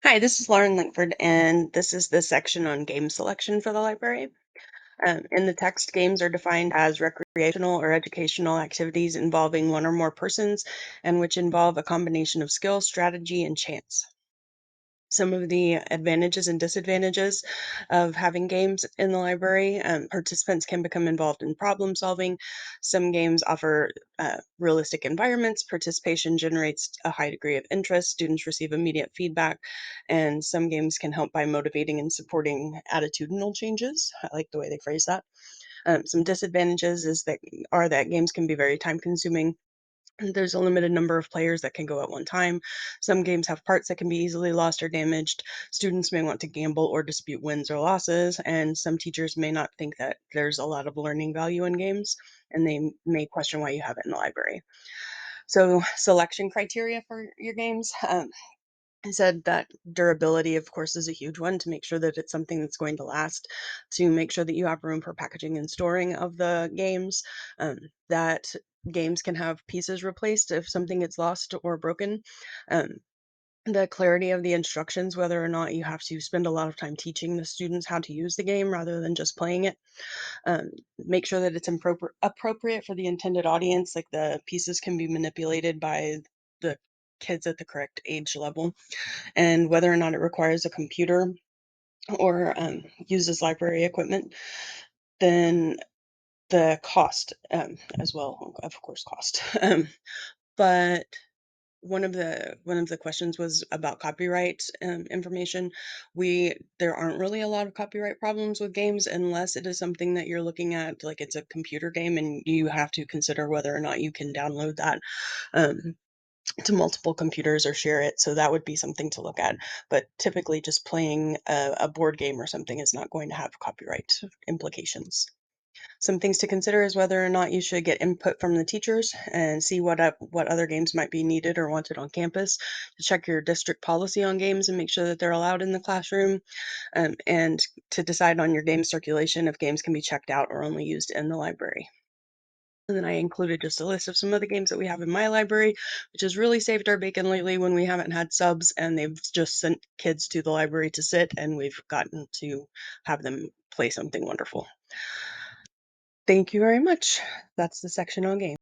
Hi, this is Lauren Lankford, and this is the section on game selection for the library. In the text, games are defined as recreational or educational activities involving one or more persons and which involve a combination of skill, strategy, and chance. Some of the advantages and disadvantages of having games in the library. Participants can become involved in problem solving. Some games offer realistic environments. Participation generates a high degree of interest. Students receive immediate feedback. And some games can help by motivating and supporting attitudinal changes. I like the way they phrase that. Some disadvantages are that games can be very time consuming. There's a limited number of players that can go at one time. Some games have parts that can be easily lost or damaged. Students may want to gamble or dispute wins or losses, and some teachers may not think that there's a lot of learning value in games, and they may question why you have it in the library. So, selection criteria for your games. I said that durability, of course, is a huge one to make sure that it's something that's going to last, to make sure that you have room for packaging and storing of the games, that games can have pieces replaced if something gets lost or broken. Um, the clarity of the instructions, whether or not you have to spend a lot of time teaching the students how to use the game rather than just playing it. Make sure that it's appropriate for the intended audience, like the pieces can be manipulated by the kids at the correct age level, and whether or not it requires a computer or uses library equipment, then the cost as well, of course, cost. But one of the questions was about copyright information. There aren't really a lot of copyright problems with games unless it is something that you're looking at, like it's a computer game, and you have to consider whether or not you can download that. Um, to multiple computers or share it. So that would be something to look at. But typically, just playing a board game or something is not going to have copyright implications. Some things to consider is whether or not you should get input from the teachers and see what other games might be needed or wanted on campus. To check your district policy on games and make sure that they're allowed in the classroom, and to decide on your game circulation if games can be checked out or only used in the library. And then I included just a list of some of the games that we have in my library, which has really saved our bacon lately when we haven't had subs and they've just sent kids to the library to sit and we've gotten to have them play something wonderful. Thank you very much. That's the section on games.